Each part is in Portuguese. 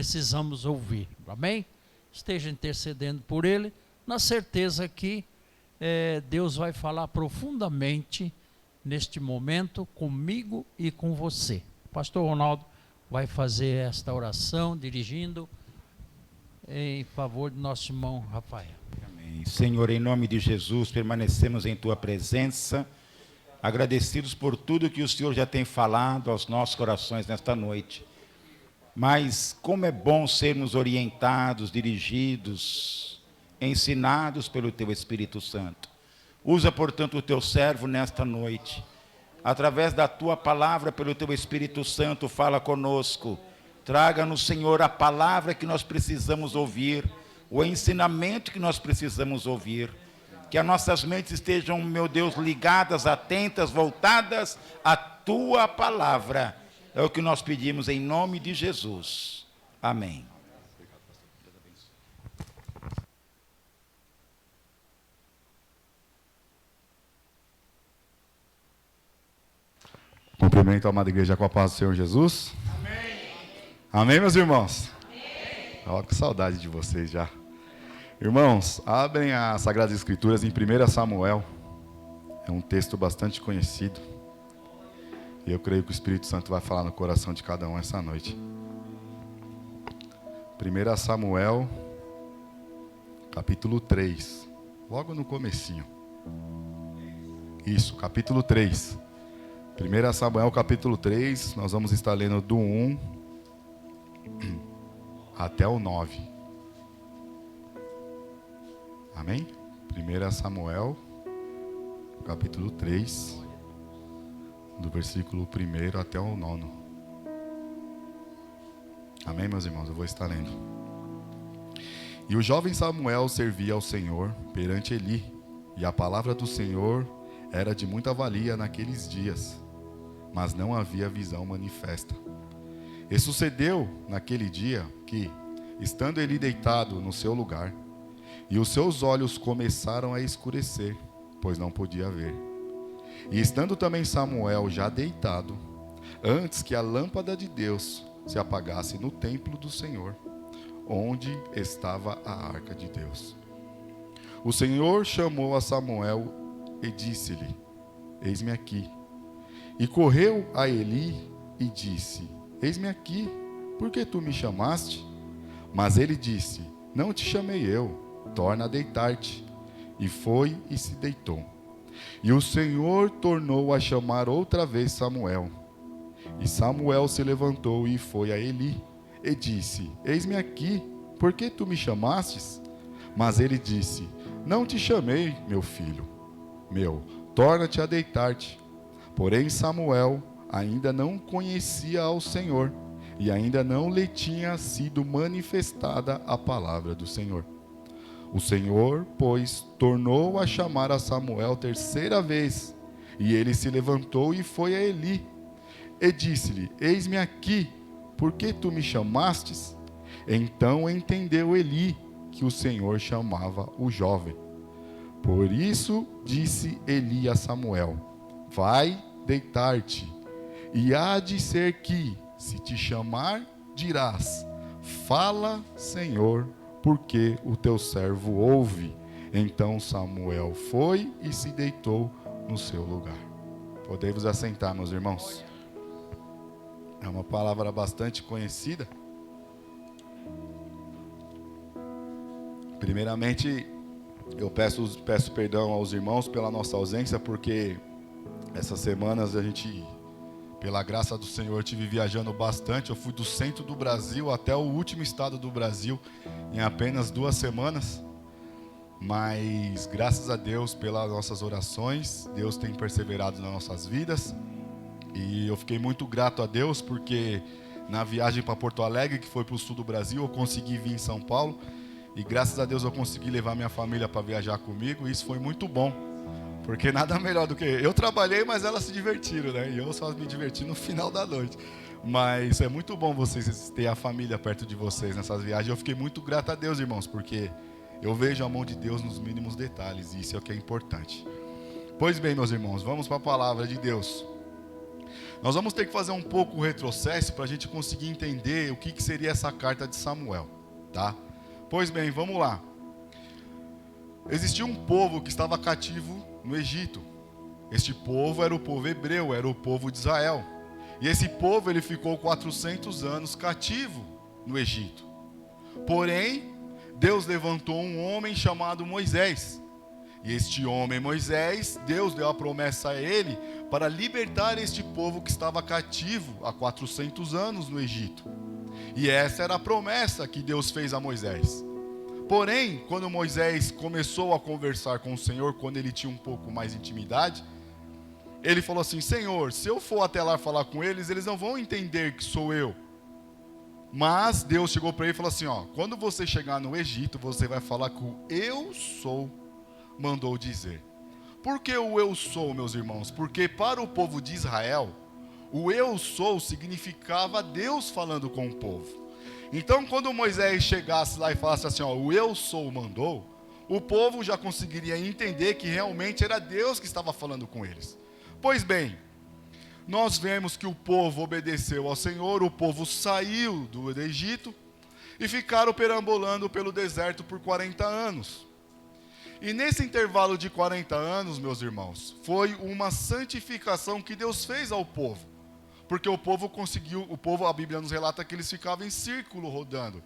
precisamos ouvir, amém? Esteja intercedendo por ele, na certeza que Deus vai falar profundamente neste momento comigo e com você. O pastor Ronaldo vai fazer esta oração, dirigindo em favor do nosso irmão Rafael. Amém. Senhor, em nome de Jesus, permanecemos em Tua presença, agradecidos por tudo que o Senhor já tem falado aos nossos corações nesta noite. Mas como é bom sermos orientados, dirigidos, ensinados pelo Teu Espírito Santo. Usa, portanto, o Teu servo nesta noite. Através da Tua palavra, pelo Teu Espírito Santo, fala conosco. Traga-nos, Senhor, a palavra que nós precisamos ouvir, o ensinamento que nós precisamos ouvir. Que as nossas mentes estejam, meu Deus, ligadas, atentas, voltadas à Tua palavra. É o que nós pedimos em nome de Jesus. Amém. Cumprimento a amada igreja com a paz do Senhor Jesus. Amém. Amém, meus irmãos? Amém. Olha que saudade de vocês já. Irmãos, abrem as Sagradas Escrituras em 1 Samuel. É um texto bastante conhecido. E eu creio que o Espírito Santo vai falar no coração de cada um essa noite. 1 Samuel, capítulo 3. Logo no comecinho. Isso, capítulo 3. 1 Samuel capítulo 3, nós vamos estar lendo do 1 até o 9. Amém? 1 Samuel capítulo 3, do versículo 1 até o 9. Amém, meus irmãos? Eu vou estar lendo. E o jovem Samuel servia ao Senhor perante Eli, e a palavra do Senhor era de muita valia naqueles dias, mas não havia visão manifesta. E sucedeu naquele dia que, estando Eli deitado no seu lugar, e os seus olhos começaram a escurecer, pois não podia ver. E estando também Samuel já deitado, antes que a lâmpada de Deus se apagasse no templo do Senhor, onde estava a arca de Deus. O Senhor chamou a Samuel e disse-lhe: Eis-me aqui. E correu a Eli e disse: Eis-me aqui, por que tu me chamaste? Mas ele disse: Não te chamei eu, torna a deitar-te. E foi e se deitou. E o Senhor tornou a chamar outra vez Samuel. E Samuel se levantou e foi a Eli e disse: Eis-me aqui, por que tu me chamastes? Mas ele disse: Não te chamei, meu filho. Torna-te a deitar-te. Porém Samuel ainda não conhecia ao Senhor, e ainda não lhe tinha sido manifestada a palavra do Senhor. O Senhor, pois, tornou a chamar a Samuel terceira vez, e ele se levantou e foi a Eli, e disse-lhe: Eis-me aqui, por que tu me chamastes? Então entendeu Eli que o Senhor chamava o jovem. Por isso disse Eli a Samuel: Vai deitar-te, e há de ser que, se te chamar, dirás: Fala, Senhor, porque o teu servo ouve. Então Samuel foi e se deitou no seu lugar. Podemos assentar, meus irmãos. É uma palavra bastante conhecida. Primeiramente, eu peço perdão aos irmãos pela nossa ausência, porque essas semanas a gente, pela graça do Senhor, tive viajando bastante. Eu fui do centro do Brasil até o último estado do Brasil em apenas 2 semanas. Mas graças a Deus pelas nossas orações, Deus tem perseverado nas nossas vidas. E eu fiquei muito grato a Deus, porque na viagem para Porto Alegre, que foi para o sul do Brasil, eu consegui vir em São Paulo. E graças a Deus eu consegui levar minha família para viajar comigo. E isso foi muito bom, porque nada melhor do que... Eu trabalhei, mas elas se divertiram, né? E eu só me diverti no final da noite. Mas é muito bom vocês terem a família perto de vocês nessas viagens. Eu fiquei muito grato a Deus, irmãos, porque eu vejo a mão de Deus nos mínimos detalhes. E isso é o que é importante. Pois bem, meus irmãos, vamos para a palavra de Deus. Nós vamos ter que fazer um pouco o retrocesso para a gente conseguir entender o que seria essa carta de Samuel, tá? Pois bem, vamos lá. Existia um povo que estava cativo no Egito. Este povo era o povo hebreu, era o povo de Israel. E esse povo ele ficou 400 anos cativo no Egito. Porém, Deus levantou um homem chamado Moisés. E este homem, Moisés, Deus deu a promessa a ele para libertar este povo que estava cativo há 400 anos no Egito. E essa era a promessa que Deus fez a Moisés. Porém, quando Moisés começou a conversar com o Senhor, quando ele tinha um pouco mais de intimidade, ele falou assim: Senhor, se eu for até lá falar com eles, eles não vão entender que sou eu. Mas Deus chegou para ele e falou assim: ó, quando você chegar no Egito, você vai falar que o eu sou mandou dizer. Por que o eu sou, meus irmãos? Porque para o povo de Israel, o eu sou significava Deus falando com o povo. Então, quando Moisés chegasse lá e falasse assim, ó, o eu sou mandou, o povo já conseguiria entender que realmente era Deus que estava falando com eles. Pois bem, nós vemos que o povo obedeceu ao Senhor, o povo saiu do Egito e ficaram perambulando pelo deserto por 40 anos. E nesse intervalo de 40 anos, meus irmãos, foi uma santificação que Deus fez ao povo. Porque o povo conseguiu, a Bíblia nos relata que eles ficavam em círculo rodando.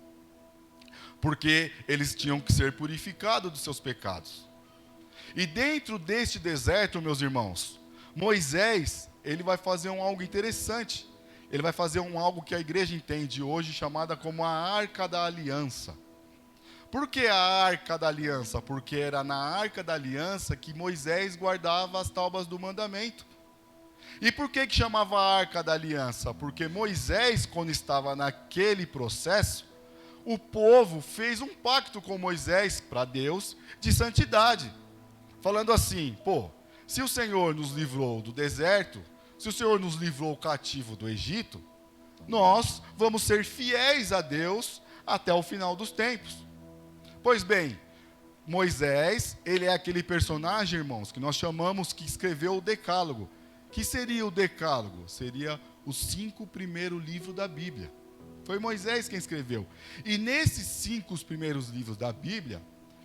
Porque eles tinham que ser purificados dos seus pecados. E dentro deste deserto, meus irmãos, Moisés, ele vai fazer algo interessante. Ele vai fazer algo que a igreja entende hoje, chamada como a Arca da Aliança. Por que a Arca da Aliança? Porque era na Arca da Aliança que Moisés guardava as tábuas do mandamento. E por que chamava a Arca da Aliança? Porque Moisés, quando estava naquele processo, o povo fez um pacto com Moisés, para Deus, de santidade. Falando assim, se o Senhor nos livrou do deserto, se o Senhor nos livrou cativo do Egito, nós vamos ser fiéis a Deus até o final dos tempos. Pois bem, Moisés, ele é aquele personagem, irmãos, que nós chamamos que escreveu o Decálogo. Que seria o Decálogo? Seria os 5 primeiros livros da Bíblia. Foi Moisés quem escreveu. E nesses 5 primeiros livros da Bíblia,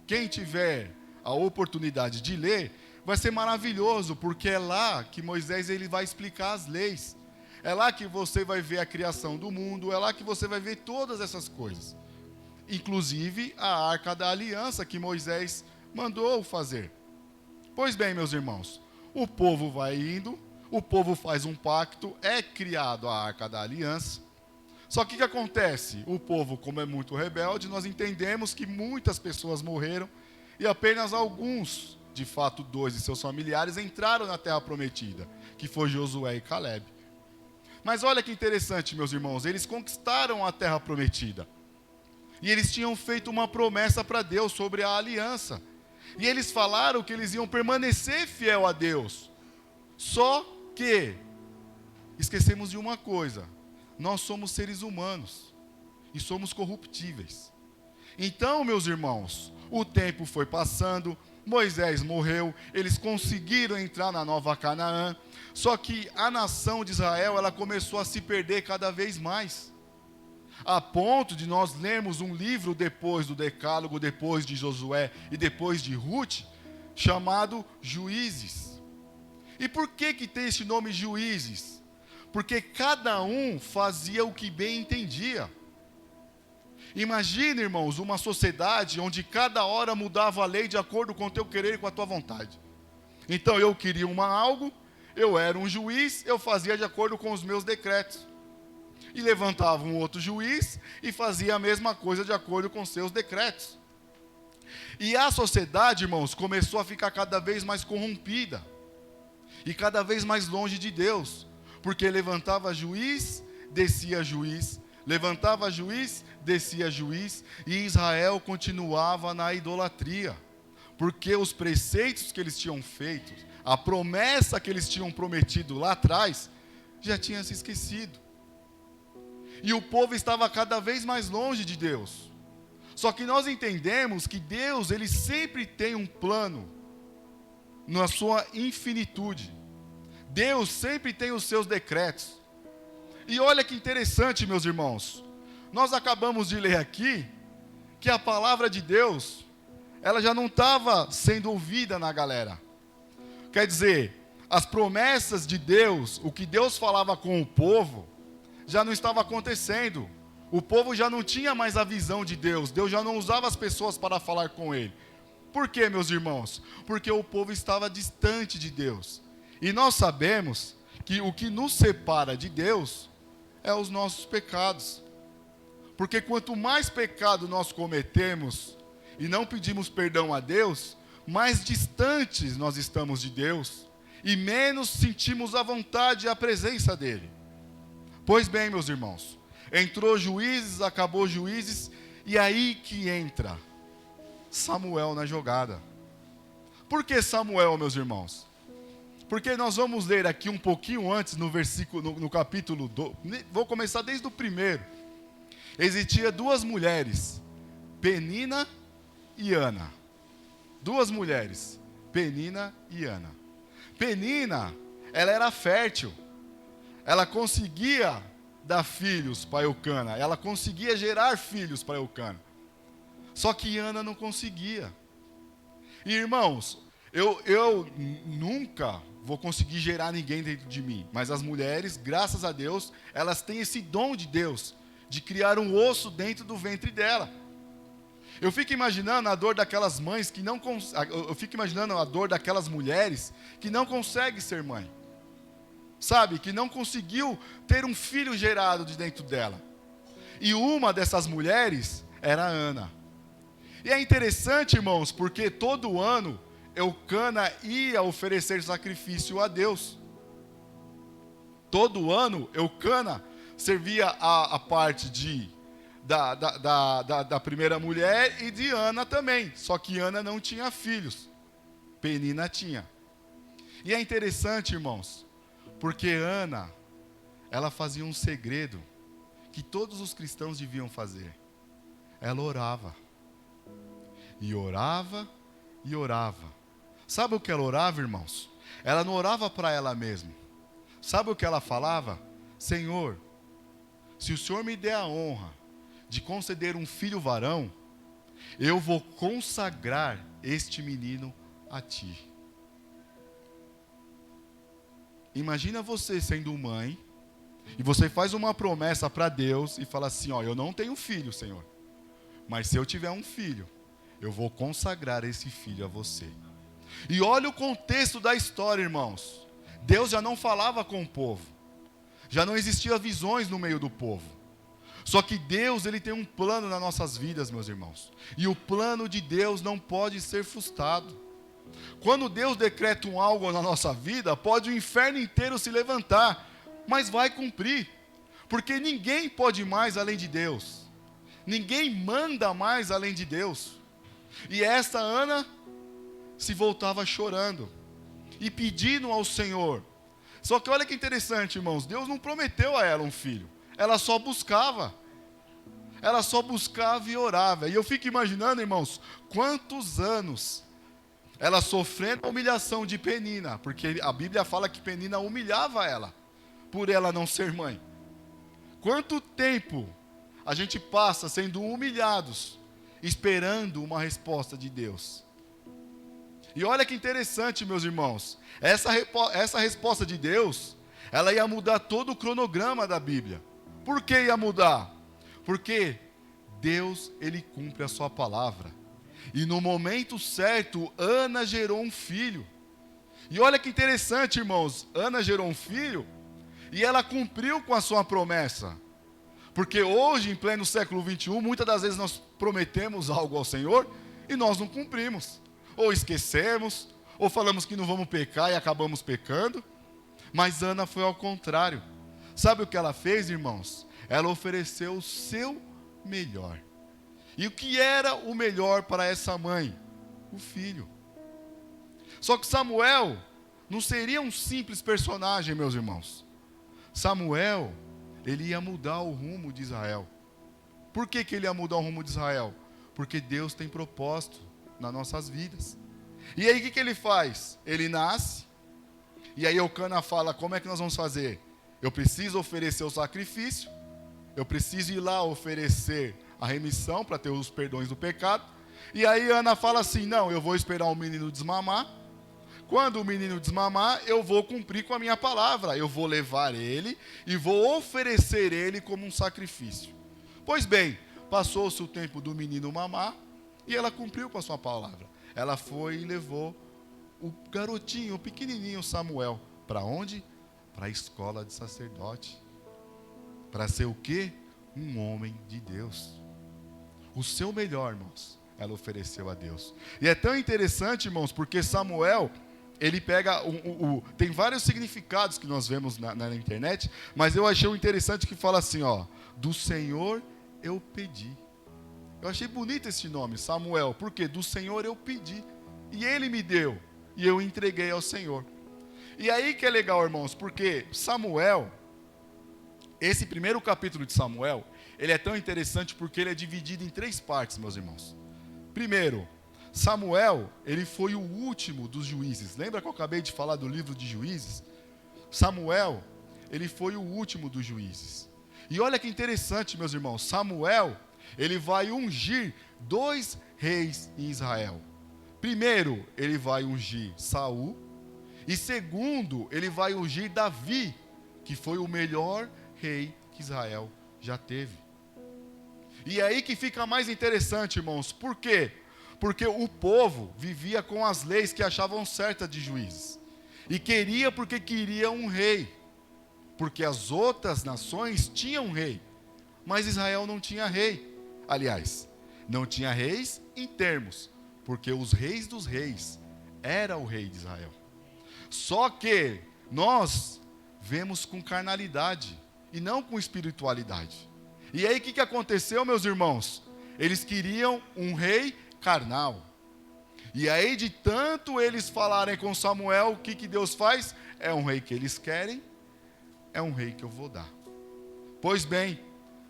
quem tiver a oportunidade de ler, vai ser maravilhoso, porque é lá que Moisés ele vai explicar as leis. É lá que você vai ver a criação do mundo, é lá que você vai ver todas essas coisas. Inclusive a Arca da Aliança que Moisés mandou fazer. Pois bem, meus irmãos, o povo vai indo, o povo faz um pacto, é criado a Arca da Aliança. Só que o que acontece? O povo, como é muito rebelde, nós entendemos que muitas pessoas morreram e apenas alguns, de fato 2 de seus familiares, entraram na Terra Prometida, que foi Josué e Caleb. Mas olha que interessante, meus irmãos, eles conquistaram a Terra Prometida. E eles tinham feito uma promessa para Deus sobre a aliança. E eles falaram que eles iam permanecer fiel a Deus. Só que esquecemos de uma coisa: nós somos seres humanos e somos corruptíveis. Então, meus irmãos, o tempo foi passando, Moisés morreu, eles conseguiram entrar na Nova Canaã, só que a nação de Israel ela começou a se perder cada vez mais. A ponto de nós lermos um livro depois do Decálogo, depois de Josué e depois de Ruth, chamado Juízes. E por que tem esse nome Juízes? Porque cada um fazia o que bem entendia. Imagina, irmãos, uma sociedade onde cada hora mudava a lei de acordo com o teu querer e com a tua vontade. Então eu queria algo, eu era um juiz, eu fazia de acordo com os meus decretos. E levantava um outro juiz e fazia a mesma coisa de acordo com seus decretos. E a sociedade, irmãos, começou a ficar cada vez mais corrompida. E cada vez mais longe de Deus. Porque levantava juiz, descia juiz. Levantava juiz, descia juiz. E Israel continuava na idolatria. Porque os preceitos que eles tinham feito, a promessa que eles tinham prometido lá atrás, já tinha se esquecido. E o povo estava cada vez mais longe de Deus. Só que nós entendemos que Deus, ele sempre tem um plano na sua infinitude. Deus sempre tem os seus decretos. E olha que interessante, meus irmãos. Nós acabamos de ler aqui que a palavra de Deus, ela já não estava sendo ouvida na galera. Quer dizer, as promessas de Deus, o que Deus falava com o povo, já não estava acontecendo. O povo já não tinha mais a visão de Deus. Deus já não usava as pessoas para falar com ele. Por quê, meus irmãos? Porque o povo estava distante de Deus. E nós sabemos que o que nos separa de Deus é os nossos pecados. Porque quanto mais pecado nós cometemos e não pedimos perdão a Deus, mais distantes nós estamos de Deus e menos sentimos a vontade e a presença dele. Pois bem, meus irmãos, entrou Juízes, acabou Juízes, e aí que entra Samuel na jogada. Por que Samuel, meus irmãos? Porque nós vamos ler aqui um pouquinho antes, no versículo, no capítulo 2, vou começar desde o primeiro. Existia duas mulheres, Penina e Ana. Duas mulheres, Penina e Ana. Penina, ela era fértil. Ela conseguia dar filhos para Eucana. Ela conseguia gerar filhos para Eucana. Só que Ana não conseguia. E irmãos, eu nunca vou conseguir gerar ninguém dentro de mim. Mas as mulheres, graças a Deus, elas têm esse dom de Deus, de criar um osso dentro do ventre dela. Eu fico imaginando a dor daquelas mães que não eu fico imaginando a dor daquelas mulheres que não conseguem ser mãe. Sabe, que não conseguiu ter um filho gerado de dentro dela. E uma dessas mulheres era a Ana. E é interessante, irmãos, porque todo ano Eucana ia oferecer sacrifício a Deus. Todo ano Eucana servia a parte da primeira mulher e de Ana também. Só que Ana não tinha filhos. Penina tinha. E é interessante, irmãos, porque Ana, ela fazia um segredo que todos os cristãos deviam fazer. Ela orava. E orava, e orava. Sabe o que ela orava, irmãos? Ela não orava para ela mesma. Sabe o que ela falava? Senhor, se o Senhor me der a honra de conceder um filho varão, eu vou consagrar este menino a ti. Imagina você sendo mãe, e você faz uma promessa para Deus e fala assim, ó, eu não tenho filho, Senhor, mas se eu tiver um filho, eu vou consagrar esse filho a você. E olha o contexto da história, irmãos. Deus já não falava com o povo. Já não existiam visões no meio do povo. Só que Deus, ele tem um plano nas nossas vidas, meus irmãos. E o plano de Deus não pode ser frustrado. Quando Deus decreta algo na nossa vida, pode o inferno inteiro se levantar, mas vai cumprir. Porque ninguém pode mais além de Deus. Ninguém manda mais além de Deus. E essa Ana se voltava chorando e pedindo ao Senhor. Só que olha que interessante, irmãos, Deus não prometeu a ela um filho. Ela só buscava. Ela só buscava e orava. E eu fico imaginando, irmãos, quantos anos ela sofrendo a humilhação de Penina, porque a Bíblia fala que Penina humilhava ela, por ela não ser mãe. Quanto tempo a gente passa sendo humilhados, esperando uma resposta de Deus. E olha que interessante, meus irmãos, essa resposta de Deus, ela ia mudar todo o cronograma da Bíblia. Por que ia mudar? Porque Deus, ele cumpre a sua palavra. E no momento certo, Ana gerou um filho. E olha que interessante, irmãos, Ana gerou um filho e ela cumpriu com a sua promessa. Porque hoje, em pleno século 21, muitas das vezes nós prometemos algo ao Senhor e nós não cumprimos. Ou esquecemos, ou falamos que não vamos pecar e acabamos pecando. Mas Ana foi ao contrário. Sabe o que ela fez, irmãos? Ela ofereceu o seu melhor. E o que era o melhor para essa mãe? O filho. Só que Samuel não seria um simples personagem, meus irmãos. Samuel, ele ia mudar o rumo de Israel. Por que ele ia mudar o rumo de Israel? Porque Deus tem propósito nas nossas vidas. E aí o que ele faz? Ele nasce, E aí Eucana fala, como é que nós vamos fazer? Eu preciso oferecer o sacrifício, eu preciso ir lá oferecer a remissão para ter os perdões do pecado. E aí Ana fala assim, não, eu vou esperar o menino desmamar. Quando o menino desmamar, eu vou cumprir com a minha palavra. Eu vou levar ele e vou oferecer ele como um sacrifício. Pois bem, passou-se o tempo do menino mamar e ela cumpriu com a sua palavra. Ela foi e levou o garotinho, o pequenininho Samuel. Para onde? Para a escola de sacerdote. Para ser o quê? Um homem de Deus. O seu melhor, irmãos, ela ofereceu a Deus. E é tão interessante, irmãos, porque Samuel, ele pega, tem vários significados que nós vemos na internet, mas eu achei interessante que fala assim, ó, do Senhor eu pedi. Eu achei bonito esse nome, Samuel, porque do Senhor eu pedi, e Ele me deu, e eu entreguei ao Senhor. E aí que é legal, irmãos, porque Samuel, esse primeiro capítulo de Samuel, ele é tão interessante porque ele é dividido em 3 partes, meus irmãos. Primeiro, Samuel, ele foi o último dos juízes. Lembra que eu acabei de falar do livro de Juízes? Samuel, ele foi o último dos juízes. E olha que interessante, meus irmãos, Samuel, ele vai ungir 2 reis em Israel. Primeiro, ele vai ungir Saul, e segundo, ele vai ungir Davi, que foi o melhor rei que Israel já teve. E aí que fica mais interessante, irmãos. Por quê? Porque o povo vivia com as leis que achavam certas de juízes. E queria porque queria um rei. Porque as outras nações tinham um rei. Mas Israel não tinha rei. Aliás, não tinha reis em termos. Porque os reis dos reis era o rei de Israel. Só que nós vemos com carnalidade e não com espiritualidade. E aí o que aconteceu, meus irmãos? Eles queriam um rei carnal. E aí de tanto eles falarem com Samuel, o que Deus faz? É um rei que eles querem, é um rei que eu vou dar. Pois bem,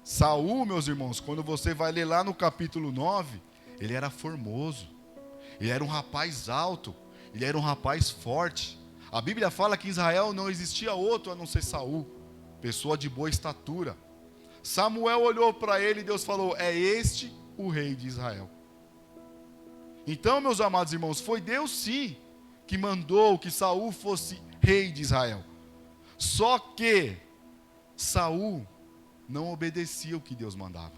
Saul, meus irmãos, quando você vai ler lá no capítulo 9, ele era formoso, ele era um rapaz alto, ele era um rapaz forte. A Bíblia fala que em Israel não existia outro a não ser Saul, pessoa de boa estatura. Samuel olhou para ele e Deus falou, é este o rei de Israel. Então, meus amados irmãos, foi Deus sim que mandou que Saul fosse rei de Israel. Só que Saul não obedecia o que Deus mandava.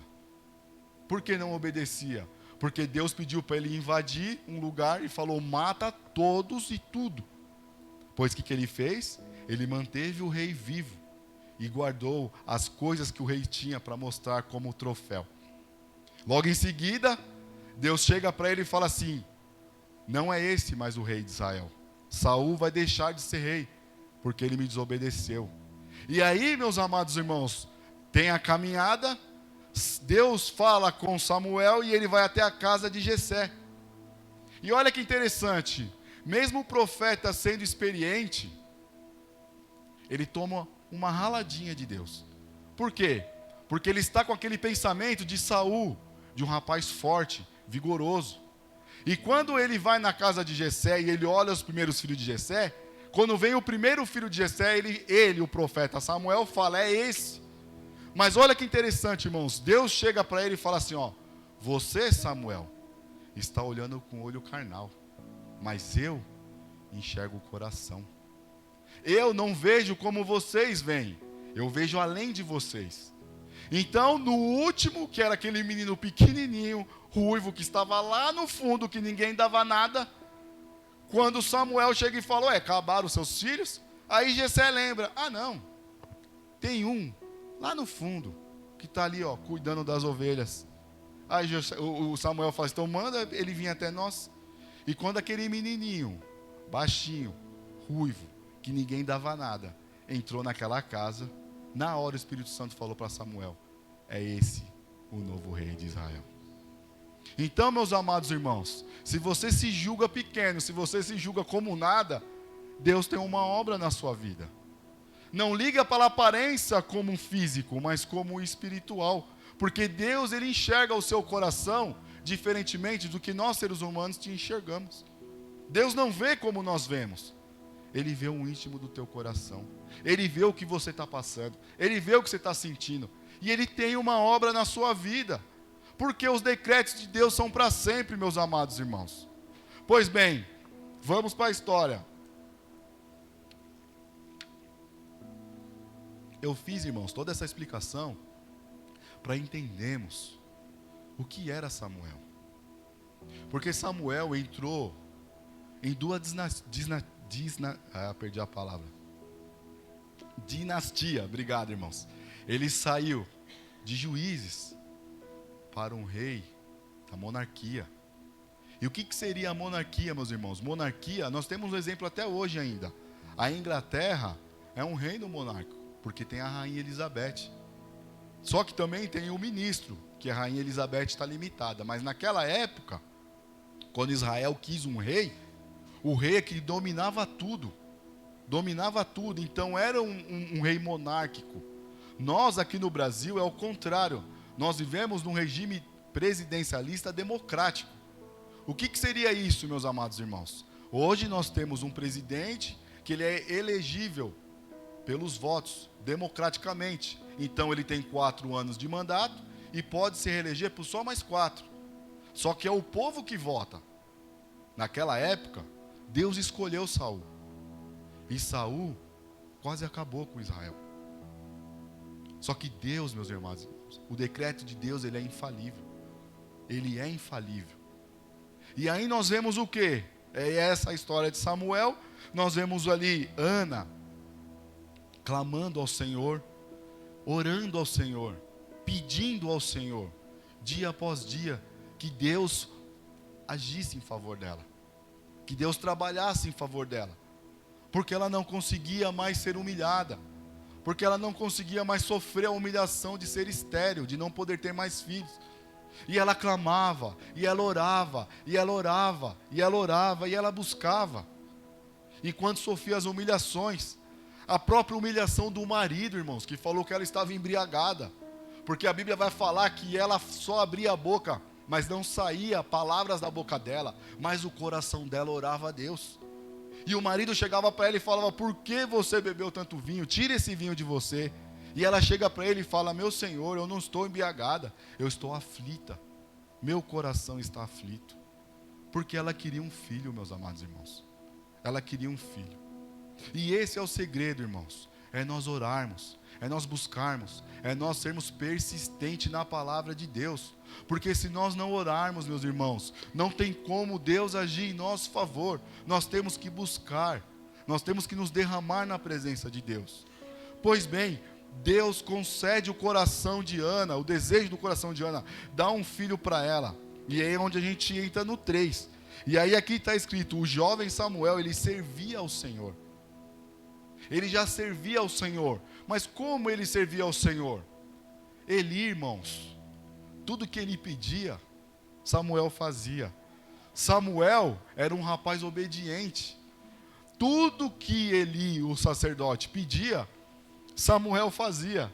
Por que não obedecia? Porque Deus pediu para ele invadir um lugar e falou, mata todos e tudo. Pois o que ele fez? Ele manteve o rei vivo e guardou as coisas que o rei tinha para mostrar como troféu. Logo em seguida, Deus chega para ele e fala assim, não é esse mais o rei de Israel. Saul vai deixar de ser rei, porque ele me desobedeceu. E aí, meus amados irmãos, tem a caminhada, Deus fala com Samuel e ele vai até a casa de Jessé. E olha que interessante, mesmo o profeta sendo experiente, ele toma uma raladinha de Deus. Por quê? Porque ele está com aquele pensamento de Saul, de um rapaz forte, vigoroso. E quando ele vai na casa de Jessé e ele olha os primeiros filhos de Jessé, quando vem o primeiro filho de Jessé, ele, o profeta Samuel, fala, é esse. Mas olha que interessante, irmãos, Deus chega para ele e fala assim, ó, você, Samuel, está olhando com o olho carnal, mas eu enxergo o coração. Eu não vejo como vocês veem, eu vejo além de vocês. Então, no último, que era aquele menino pequenininho, ruivo, que estava lá no fundo, que ninguém dava nada, quando Samuel chega e falou, acabaram os seus filhos? Aí Jessé lembra, não, tem um lá no fundo, que está ali, ó, cuidando das ovelhas. Aí o Samuel fala, então manda ele vir até nós. E quando aquele menininho, baixinho, ruivo, que ninguém dava nada, entrou naquela casa, na hora o Espírito Santo falou para Samuel, é esse o novo rei de Israel. Então, meus amados irmãos, se você se julga pequeno, se você se julga como nada, Deus tem uma obra na sua vida. Não liga para a aparência como um físico, mas como um espiritual. Porque Deus, ele enxerga o seu coração diferentemente do que nós, seres humanos, te enxergamos. Deus não vê como nós vemos. Ele vê o íntimo do teu coração. Ele vê o que você está passando. Ele vê o que você está sentindo. E Ele tem uma obra na sua vida. Porque os decretos de Deus são para sempre, meus amados irmãos. Pois bem, vamos para a história. Eu fiz, irmãos, toda essa explicação para entendermos o que era Samuel. Porque Samuel entrou em duas dinastia. Obrigado, irmãos. Ele saiu de juízes para um rei da monarquia. E o que seria a monarquia, meus irmãos? Monarquia, nós temos um exemplo até hoje ainda. A Inglaterra é um reino monárquico, porque tem a rainha Elizabeth. Só que também tem o ministro, que a rainha Elizabeth está limitada. Mas naquela época, quando Israel quis um rei, o rei é que dominava tudo. Dominava tudo, então era um rei monárquico. Nós aqui no Brasil é o contrário. Nós vivemos num regime presidencialista democrático. O que seria isso, meus amados irmãos? Hoje nós temos um presidente que ele é elegível pelos votos, democraticamente. Então ele tem 4 anos de mandato e pode se reeleger por só mais 4. Só que é o povo que vota. Naquela época, Deus escolheu Saul. E Saul quase acabou com Israel. Só que Deus, meus irmãos, o decreto de Deus, ele é infalível. Ele é infalível. E aí nós vemos o quê? É essa a história de Samuel. Nós vemos ali Ana clamando ao Senhor, orando ao Senhor, pedindo ao Senhor, dia após dia, que Deus agisse em favor dela, que Deus trabalhasse em favor dela, porque ela não conseguia mais ser humilhada, porque ela não conseguia mais sofrer a humilhação de ser estéril, de não poder ter mais filhos. E ela clamava, e ela orava, e ela orava, e ela orava, e ela buscava. E quando sofria as humilhações, a própria humilhação do marido, irmãos, que falou que ela estava embriagada, porque a Bíblia vai falar que ela só abria a boca, mas não saía palavras da boca dela, mas o coração dela orava a Deus. E o marido chegava para ela e falava: por que você bebeu tanto vinho? Tira esse vinho de você. E ela chega para ele e fala: meu Senhor, eu não estou embriagada, eu estou aflita, meu coração está aflito. Porque ela queria um filho, meus amados irmãos. Ela queria um filho. E esse é o segredo, irmãos. É nós orarmos, é nós buscarmos, é nós sermos persistentes na palavra de Deus. Porque se nós não orarmos, meus irmãos, não tem como Deus agir em nosso favor. Nós temos que buscar, nós temos que nos derramar na presença de Deus. Pois bem, Deus concede o coração de Ana, o desejo do coração de Ana, dá um filho para ela. E aí é onde a gente entra no 3. E aí aqui está escrito: o jovem Samuel, ele servia ao Senhor. Ele já servia ao Senhor. Mas como ele servia ao Senhor? Eli, irmãos, tudo que ele pedia, Samuel fazia. Samuel era um rapaz obediente. Tudo que Eli, o sacerdote, pedia, Samuel fazia.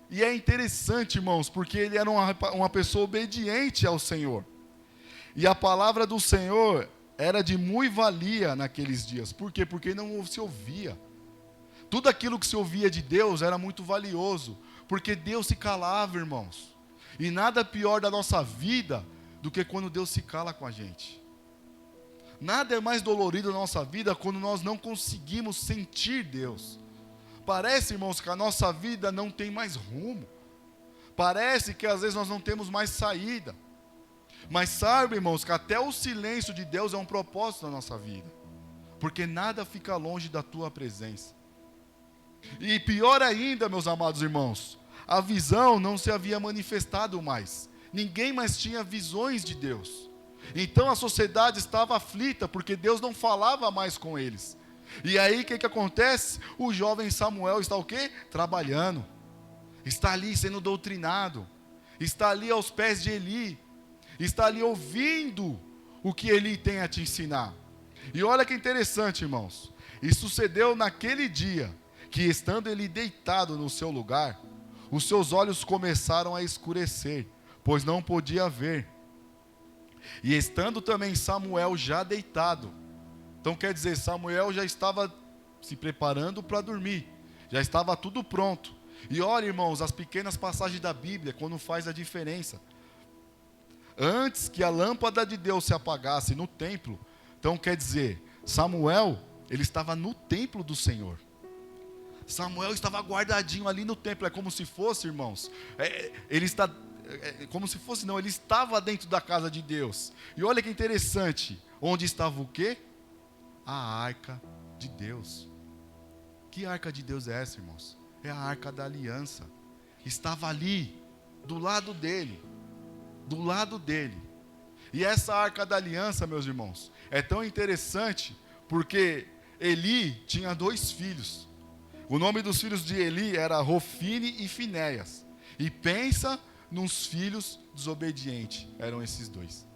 E é interessante, irmãos, porque ele era uma pessoa obediente ao Senhor. E a palavra do Senhor era de muita valia naqueles dias. Por quê? Porque não se ouvia. Tudo aquilo que se ouvia de Deus era muito valioso, porque Deus se calava, irmãos. E nada pior da nossa vida do que quando Deus se cala com a gente. Nada é mais dolorido na nossa vida quando nós não conseguimos sentir Deus. Parece, irmãos, que a nossa vida não tem mais rumo. Parece que às vezes nós não temos mais saída. Mas sabe, irmãos, que até o silêncio de Deus é um propósito na nossa vida. Porque nada fica longe da tua presença. E pior ainda, meus amados irmãos, a visão não se havia manifestado mais. Ninguém mais tinha visões de Deus. Então a sociedade estava aflita, porque Deus não falava mais com eles. E aí o que acontece? O jovem Samuel está o quê? Trabalhando. Está ali sendo doutrinado. Está ali aos pés de Eli. Está ali ouvindo o que Eli tem a te ensinar. E olha que interessante, irmãos. Isso sucedeu naquele dia, que estando ele deitado no seu lugar, os seus olhos começaram a escurecer, pois não podia ver. E estando também Samuel já deitado. Então quer dizer, Samuel já estava se preparando para dormir. Já estava tudo pronto. E olha, irmãos, as pequenas passagens da Bíblia, quando faz a diferença. Antes que a lâmpada de Deus se apagasse no templo, então quer dizer, Samuel, ele estava no templo do Senhor. Samuel estava guardadinho ali no templo, é como se fosse, irmãos, ele estava dentro da casa de Deus. E olha que interessante, onde estava o quê? A arca de Deus. Que arca de Deus é essa, irmãos? É a arca da aliança. Estava ali, do lado dele. Do lado dele. E essa arca da aliança, meus irmãos, é tão interessante, porque Eli tinha 2 filhos. O nome dos filhos de Eli era Rofine e Finéias. E pensa nos filhos desobedientes, eram esses 2.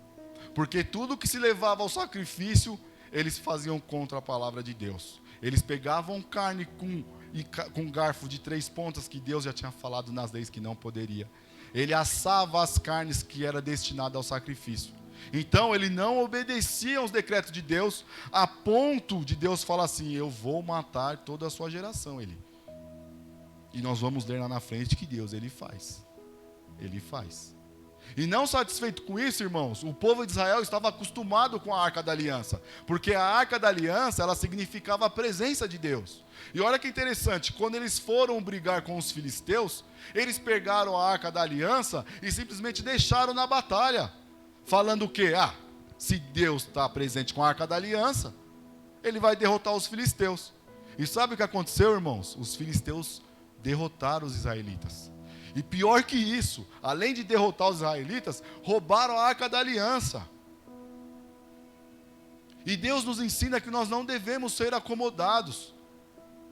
Porque tudo que se levava ao sacrifício, eles faziam contra a palavra de Deus. Eles pegavam carne com garfo de 3 pontas, que Deus já tinha falado nas leis que não poderia. Ele assava as carnes que era destinada ao sacrifício. Então ele não obedecia aos decretos de Deus, a ponto de Deus falar assim: eu vou matar toda a sua geração, Eli. E nós vamos ler lá na frente que Deus, ele faz. Ele faz. E não satisfeito com isso, irmãos, o povo de Israel estava acostumado com a Arca da Aliança, porque a Arca da Aliança, ela significava a presença de Deus. E olha que interessante, quando eles foram brigar com os filisteus, eles pegaram a Arca da Aliança e simplesmente deixaram na batalha, falando o quê? Se Deus está presente com a Arca da Aliança, ele vai derrotar os filisteus. E sabe o que aconteceu, irmãos? Os filisteus derrotaram os israelitas. E pior que isso, além de derrotar os israelitas, roubaram a Arca da Aliança. E Deus nos ensina que nós não devemos ser acomodados.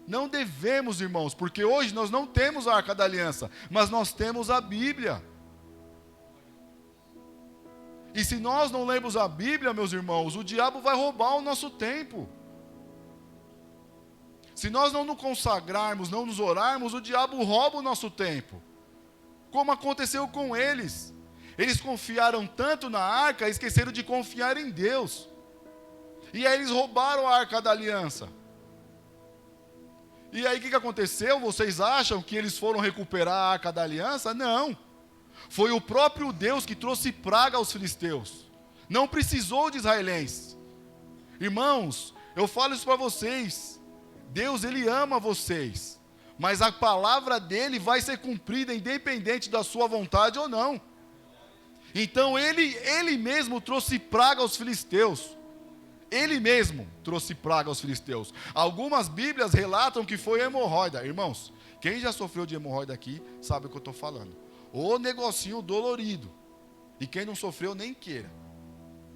Não devemos, irmãos, porque hoje nós não temos a Arca da Aliança, mas nós temos a Bíblia. E se nós não lemos a Bíblia, meus irmãos, o diabo vai roubar o nosso tempo. Se nós não nos consagrarmos, não nos orarmos, o diabo rouba o nosso tempo. Como aconteceu com eles. Eles confiaram tanto na arca, esqueceram de confiar em Deus. E aí eles roubaram a Arca da Aliança. E aí o que aconteceu? Vocês acham que eles foram recuperar a Arca da Aliança? Não. Foi o próprio Deus que trouxe praga aos filisteus. Não precisou de israelenses. Irmãos, eu falo isso para vocês. Deus, ele ama vocês. Mas a palavra dele vai ser cumprida independente da sua vontade ou não. Então ele mesmo trouxe praga aos filisteus. Ele mesmo trouxe praga aos filisteus. Algumas bíblias relatam que foi hemorroida. Irmãos, quem já sofreu de hemorroida aqui sabe o que eu estou falando. O negocinho dolorido. E quem não sofreu nem queira.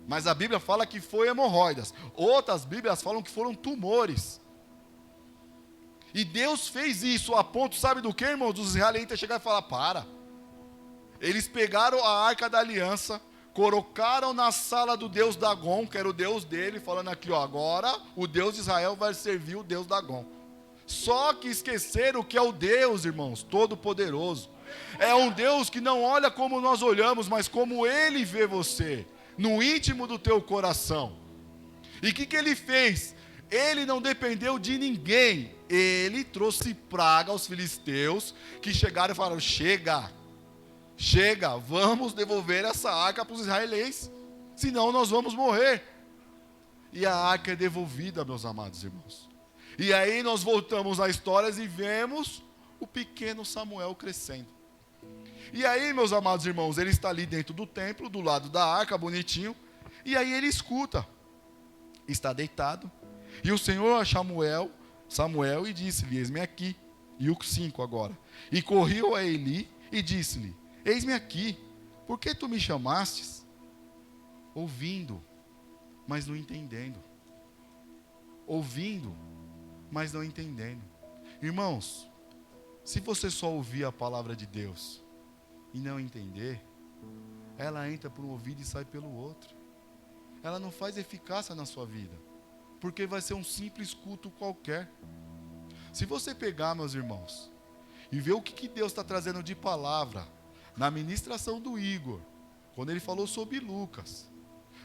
Mas a Bíblia fala que foi hemorroidas. Outras bíblias falam que foram tumores. E Deus fez isso a ponto, sabe do que, irmãos? Os israelitas chegaram e falaram: para. Eles pegaram a Arca da Aliança, colocaram na sala do Deus Dagon, que era o Deus dele, falando aqui, agora o Deus de Israel vai servir o Deus Dagon. Só que esqueceram que é o Deus, irmãos, todo-poderoso. É um Deus que não olha como nós olhamos, mas como Ele vê você, no íntimo do teu coração. E o que ele fez? Ele não dependeu de ninguém. Ele trouxe praga aos filisteus, que chegaram e falaram: chega, vamos devolver essa arca para os israelenses, senão nós vamos morrer. E a arca é devolvida, meus amados irmãos. E aí nós voltamos às histórias e vemos o pequeno Samuel crescendo. E aí, meus amados irmãos, ele está ali dentro do templo, do lado da arca, bonitinho, e aí ele escuta, está deitado, e o Senhor a Samuel, e disse-lhe: eis-me aqui. E o 5 agora. E correu a Eli e disse-lhe: eis-me aqui, por que tu me chamastes? Ouvindo, mas não entendendo. Ouvindo, mas não entendendo. Irmãos, se você só ouvir a palavra de Deus e não entender, ela entra por um ouvido e sai pelo outro. Ela não faz eficácia na sua vida, porque vai ser um simples culto qualquer. Se você pegar, meus irmãos, e ver o que Deus está trazendo de palavra na ministração do Igor, quando ele falou sobre Lucas,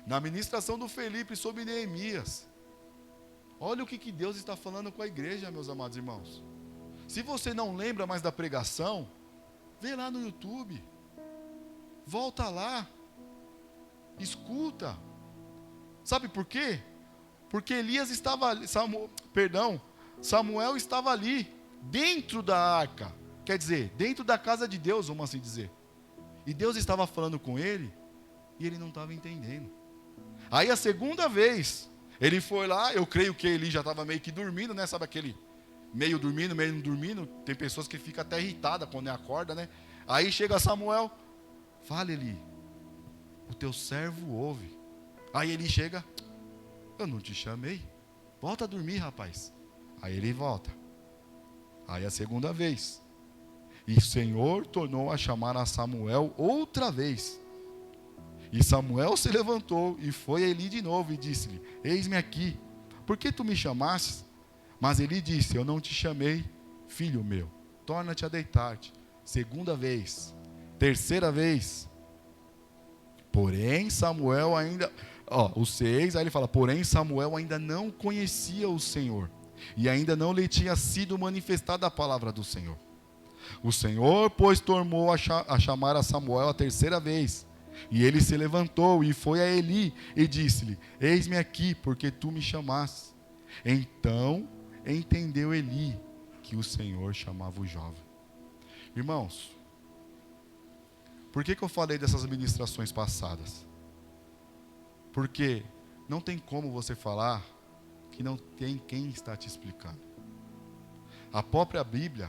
na ministração do Felipe sobre Neemias, Olha o que Deus está falando com a igreja, meus amados irmãos. Se você não lembra mais da pregação, vê lá no YouTube. Volta lá. Escuta. Sabe por quê? Porque Elias estava ali, Samuel estava ali, dentro da arca. Quer dizer, dentro da casa de Deus, vamos assim dizer. E Deus estava falando com ele, e ele não estava entendendo. Aí a segunda vez, ele foi lá, eu creio que ele já estava meio que dormindo, né? Sabe aquele meio dormindo, meio não dormindo? Tem pessoas que ficam até irritadas quando acorda, né? Aí chega Samuel, fala Eli, o teu servo ouve. Aí ele chega, eu não te chamei, volta a dormir, rapaz. Aí ele volta. Aí a segunda vez. E o Senhor tornou a chamar a Samuel outra vez. E Samuel se levantou e foi a Eli de novo e disse-lhe, eis-me aqui, por que tu me chamastes? Mas Eli disse, eu não te chamei, filho meu, torna-te a deitar-te. Segunda vez, terceira vez. Porém Samuel ainda, o 6, aí ele fala, porém Samuel ainda não conhecia o Senhor, e ainda não lhe tinha sido manifestada a palavra do Senhor. O Senhor, pois, tornou a chamar a Samuel a terceira vez. E ele se levantou e foi a Eli e disse-lhe, eis-me aqui, porque tu me chamaste. Então entendeu Eli que o Senhor chamava o jovem. Irmãos, por que eu falei dessas ministrações passadas? Porque não tem como você falar que não tem quem está te explicando. A própria Bíblia,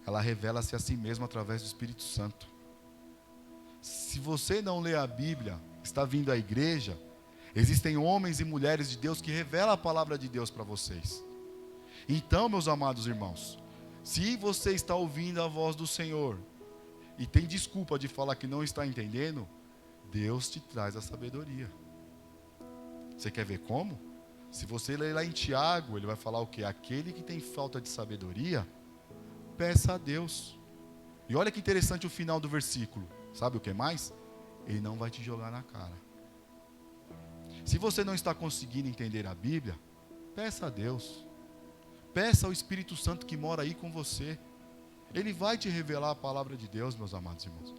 ela revela-se a si mesma através do Espírito Santo. Se você não lê a Bíblia, está vindo à igreja, existem homens e mulheres de Deus que revelam a palavra de Deus para vocês. Então, meus amados irmãos, se você está ouvindo a voz do Senhor e tem desculpa de falar que não está entendendo, Deus te traz a sabedoria. Você quer ver como? Se você ler lá em Tiago, ele vai falar o quê? Aquele que tem falta de sabedoria, peça a Deus. E olha que interessante o final do versículo. Sabe o que mais? Ele não vai te jogar na cara. Se você não está conseguindo entender a Bíblia, peça a Deus. Peça ao Espírito Santo que mora aí com você. Ele vai te revelar a palavra de Deus, meus amados irmãos.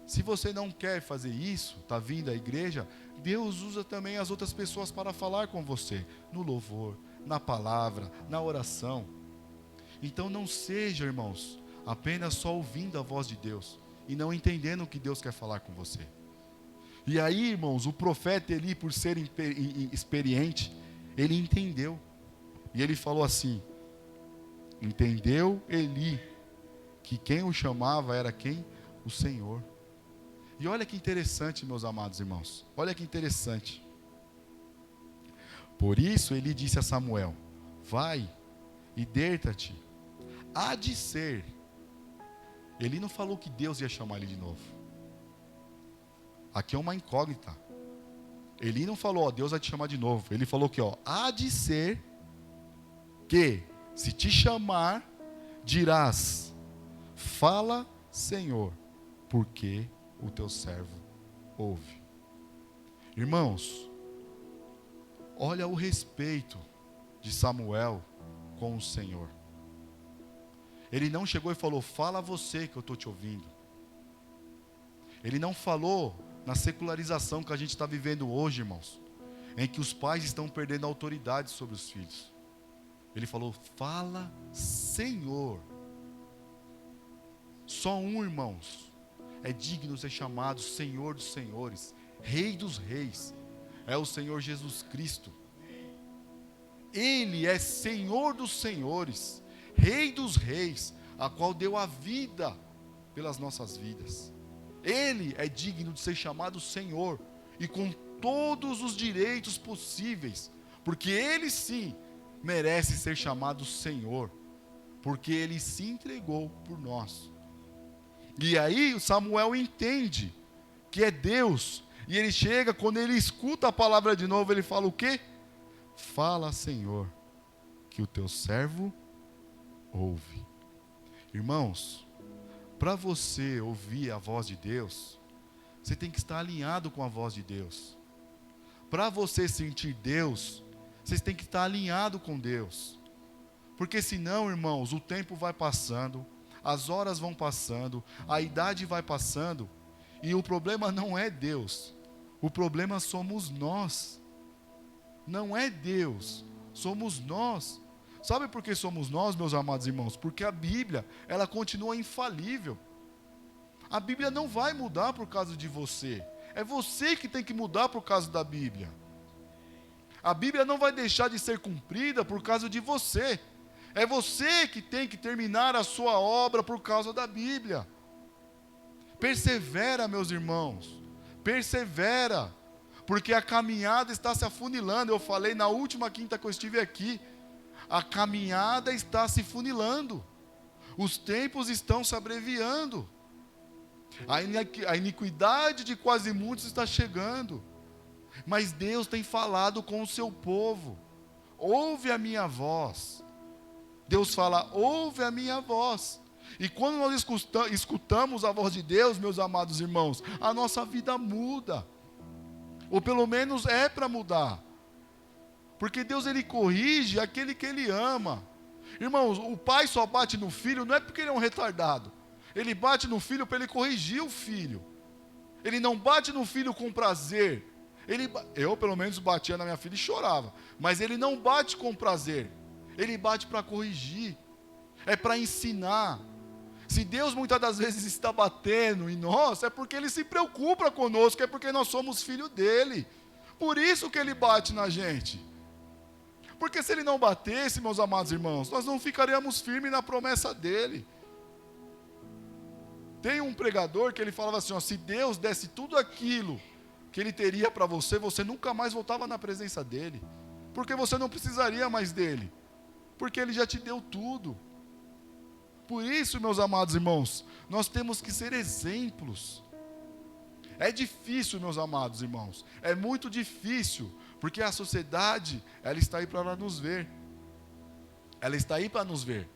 Se você não quer fazer isso, está vindo à igreja, Deus usa também as outras pessoas para falar com você. No louvor, na palavra, na oração. Então não seja, irmãos, apenas só ouvindo a voz de Deus e não entendendo o que Deus quer falar com você. E aí, irmãos, o profeta Eli, por ser experiente, ele entendeu. E ele falou assim, entendeu Eli, que quem o chamava era quem? O Senhor. E olha que interessante, meus amados irmãos, olha que interessante. Por isso Eli disse a Samuel, vai e deita-te, há de ser. Ele não falou que Deus ia chamar ele de novo. Aqui é uma incógnita. Ele não falou, Deus vai te chamar de novo. Ele falou que, há de ser que, se te chamar, dirás, fala, Senhor, porque o teu servo ouve. Irmãos, olha o respeito de Samuel com o Senhor. Ele não chegou e falou, fala você que eu estou te ouvindo. Ele não falou na secularização que a gente está vivendo hoje, irmãos, em que os pais estão perdendo a autoridade sobre os filhos. Ele falou, fala Senhor. Só um, irmãos, é digno de ser chamado Senhor dos Senhores, Rei dos Reis, é o Senhor Jesus Cristo. Ele é Senhor dos Senhores, Rei dos Reis, a qual deu a vida pelas nossas vidas. Ele é digno de ser chamado Senhor, e com todos os direitos possíveis, porque Ele sim merece ser chamado Senhor, porque Ele se entregou por nós. E aí o Samuel entende que é Deus, e ele chega, quando ele escuta a palavra de novo, ele fala o quê? Fala, Senhor, que o teu servo ouve. Irmãos, para você ouvir a voz de Deus, você tem que estar alinhado com a voz de Deus. Para você sentir Deus, Vocês têm que estar alinhados com Deus. Porque senão, irmãos, o tempo vai passando, as horas vão passando, a idade vai passando, e o problema não é Deus, o problema somos nós. Não é Deus, somos nós. Sabe por que somos nós, meus amados irmãos? Porque a Bíblia, ela continua infalível. A Bíblia não vai mudar por causa de você. É você que tem que mudar por causa da Bíblia. A Bíblia não vai deixar de ser cumprida por causa de você. É você que tem que terminar a sua obra por causa da Bíblia. Persevera, meus irmãos. Persevera. Porque a caminhada está se afunilando. Eu falei na última quinta que eu estive aqui. A caminhada está se funilando. Os tempos estão se abreviando. A iniquidade de quase muitos está chegando. Mas Deus tem falado com o seu povo. Ouve a minha voz. Deus fala, ouve a minha voz. E quando nós escutamos a voz de Deus, meus amados irmãos, a nossa vida muda. Ou pelo menos é para mudar. Porque Deus, ele corrige aquele que ele ama. Irmãos, o pai só bate no filho, não é porque ele é um retardado. Ele bate no filho para ele corrigir o filho. Ele não bate no filho com prazer. Eu, pelo menos, batia na minha filha e chorava. Mas ele não bate com prazer. Ele bate para corrigir. É para ensinar. Se Deus muitas das vezes está batendo em nós, é porque Ele se preocupa conosco, é porque nós somos filho dEle. Por isso que Ele bate na gente. Porque se Ele não batesse, meus amados irmãos, nós não ficaríamos firmes na promessa dEle. Tem um pregador que ele falava assim, ó, se Deus desse tudo aquilo que Ele teria para você, você nunca mais voltava na presença dEle. Porque você não precisaria mais dEle. Porque Ele já te deu tudo. Por isso, meus amados irmãos, nós temos que ser exemplos. É difícil, meus amados irmãos. É muito difícil. Porque a sociedade, ela está aí para nos ver. Ela está aí para nos ver.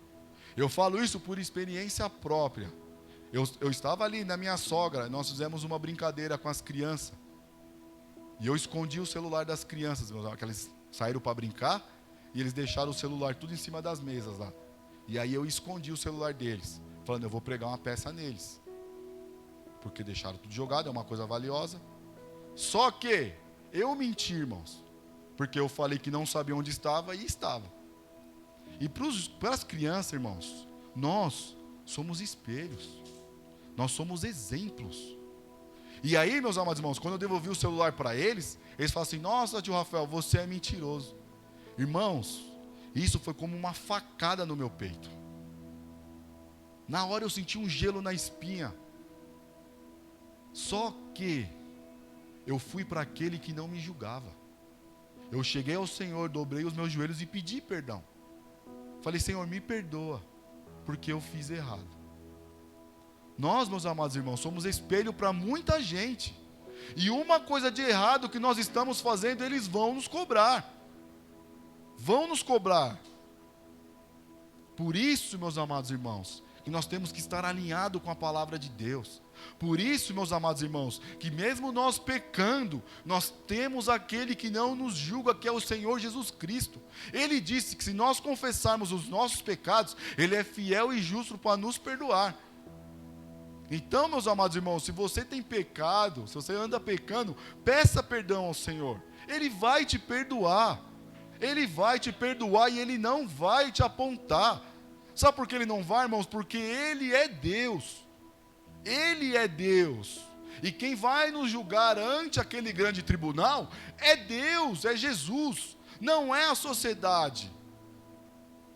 Eu falo isso por experiência própria. Eu estava ali na minha sogra, nós fizemos uma brincadeira com as crianças. E eu escondi o celular das crianças, que eles saíram para brincar, e eles deixaram o celular tudo em cima das mesas lá. E aí eu escondi o celular deles, falando, eu vou pregar uma peça neles. Porque deixaram tudo jogado, é uma coisa valiosa. Só que eu menti, irmãos. Porque eu falei que não sabia onde estava e estava. E para as crianças, irmãos, nós somos espelhos. Nós somos exemplos. E aí, meus amados irmãos, quando eu devolvi o celular para eles, eles falam assim, nossa, tio Rafael, você é mentiroso. Irmãos, isso foi como uma facada no meu peito. Na hora eu senti um gelo na espinha. Só que eu fui para aquele que não me julgava. Eu cheguei ao Senhor, dobrei os meus joelhos e pedi perdão. Falei, Senhor, me perdoa, porque eu fiz errado. Nós, meus amados irmãos, somos espelho para muita gente. E uma coisa de errado que nós estamos fazendo, eles vão nos cobrar. Vão nos cobrar. Por isso, meus amados irmãos, que nós temos que estar alinhados com a palavra de Deus. Por isso, meus amados irmãos, que mesmo nós pecando, nós temos aquele que não nos julga, que é o Senhor Jesus Cristo. Ele disse que se nós confessarmos os nossos pecados, Ele é fiel e justo para nos perdoar. Então, meus amados irmãos, se você tem pecado, se você anda pecando, peça perdão ao Senhor. Ele vai te perdoar. Ele vai te perdoar e Ele não vai te apontar. Sabe por que Ele não vai, irmãos? Porque Ele é Deus. Ele é Deus. E quem vai nos julgar ante aquele grande tribunal é Deus, é Jesus. Não é a sociedade.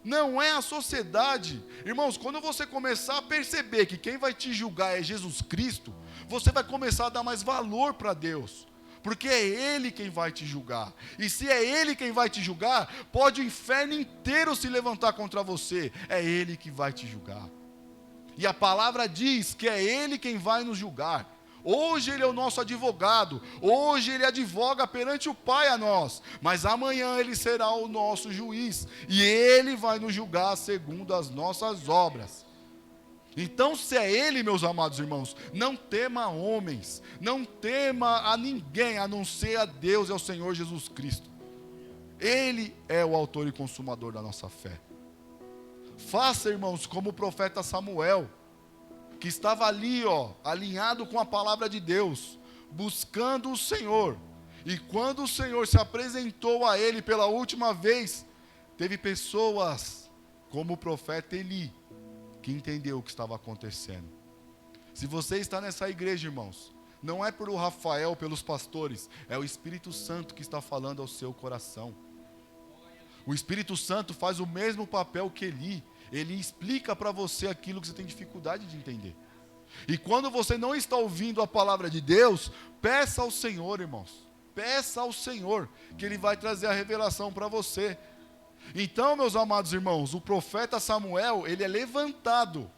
Não é a sociedade. Irmãos, quando você começar a perceber que quem vai te julgar é Jesus Cristo, você vai começar a dar mais valor para Deus. Porque é Ele quem vai te julgar. E se é Ele quem vai te julgar, pode o inferno inteiro se levantar contra você. É Ele que vai te julgar. E a palavra diz que é Ele quem vai nos julgar. Hoje Ele é o nosso advogado. Hoje Ele advoga perante o Pai a nós. Mas amanhã Ele será o nosso juiz. E Ele vai nos julgar segundo as nossas obras. Então, se é Ele, meus amados irmãos, não tema homens, não tema a ninguém, a não ser a Deus e ao Senhor Jesus Cristo. Ele é o autor e consumador da nossa fé. Faça, irmãos, como o profeta Samuel, que estava ali, alinhado com a palavra de Deus, buscando o Senhor. E quando o Senhor se apresentou a ele pela última vez, teve pessoas, como o profeta Eli, que entendeu o que estava acontecendo. Se você está nessa igreja, irmãos, não é por o Rafael, pelos pastores, é o Espírito Santo que está falando ao seu coração. O Espírito Santo faz o mesmo papel que Eli. Ele explica para você aquilo que você tem dificuldade de entender. E quando você não está ouvindo a palavra de Deus, peça ao Senhor, irmãos. Peça ao Senhor, que Ele vai trazer a revelação para você. Então, meus amados irmãos, o profeta Samuel, ele é levantado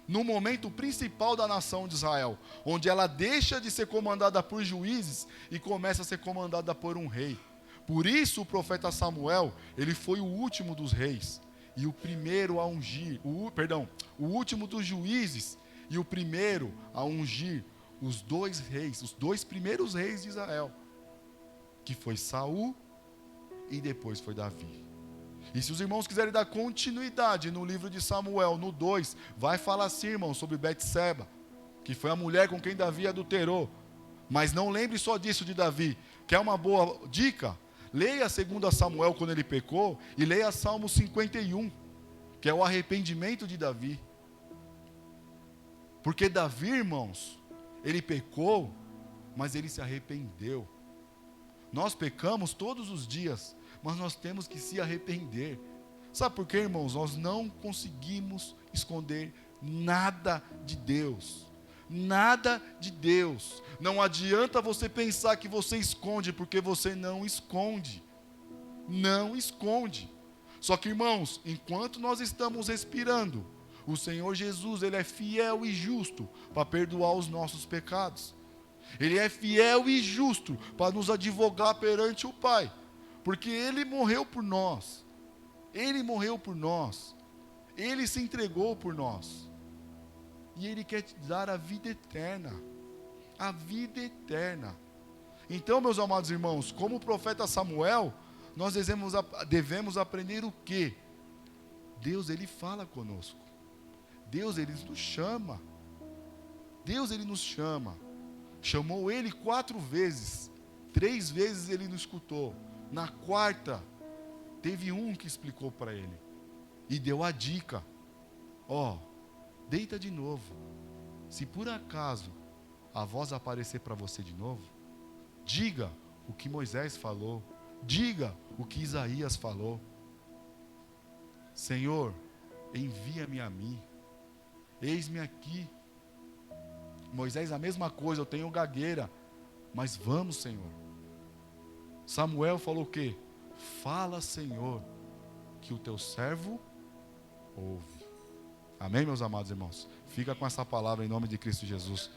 no momento principal da nação de Israel, onde ela deixa de ser comandada por juízes e começa a ser comandada por um rei. Por isso o profeta Samuel, ele foi o último dos reis e o primeiro a ungir, o último dos juízes e o primeiro a ungir os dois reis, os dois primeiros reis de Israel, que foi Saul e depois foi Davi. E se os irmãos quiserem dar continuidade no livro de Samuel, no 2, vai falar assim, irmãos, sobre Betseba, que foi a mulher com quem Davi adulterou. Mas não lembre só disso de Davi. Quer uma boa dica? Leia 2 Samuel quando ele pecou e leia Salmo 51, que é o arrependimento de Davi. Porque Davi, irmãos, ele pecou, mas ele se arrependeu. Nós pecamos todos os dias, mas nós temos que se arrepender. Sabe por quê, irmãos? Nós não conseguimos esconder nada de Deus. Nada de Deus. Não adianta você pensar que você esconde, porque você não esconde. Não esconde. Só que, irmãos, enquanto nós estamos respirando, o Senhor Jesus, Ele é fiel e justo para perdoar os nossos pecados. Ele é fiel e justo para nos advogar perante o Pai. Porque Ele morreu por nós. Ele morreu por nós. Ele se entregou por nós. E Ele quer te dar a vida eterna. A vida eterna. Então, meus amados irmãos, como o profeta Samuel, nós devemos aprender o quê? Deus, Ele fala conosco. Deus, Ele nos chama. Deus, Ele nos chama. Chamou Ele 4 vezes. 3 vezes Ele nos escutou. Na 4ª, teve um que explicou para Ele. E deu a dica. Deita de novo. Se por acaso a voz aparecer para você de novo, diga o que Moisés falou. Diga o que Isaías falou. Senhor, envia-me a mim. Eis-me aqui. Moisés, a mesma coisa, eu tenho gagueira. Mas vamos, Senhor. Samuel falou o quê? Fala, Senhor, que o teu servo ouve. Amém, meus amados irmãos? Fica com essa palavra em nome de Cristo Jesus.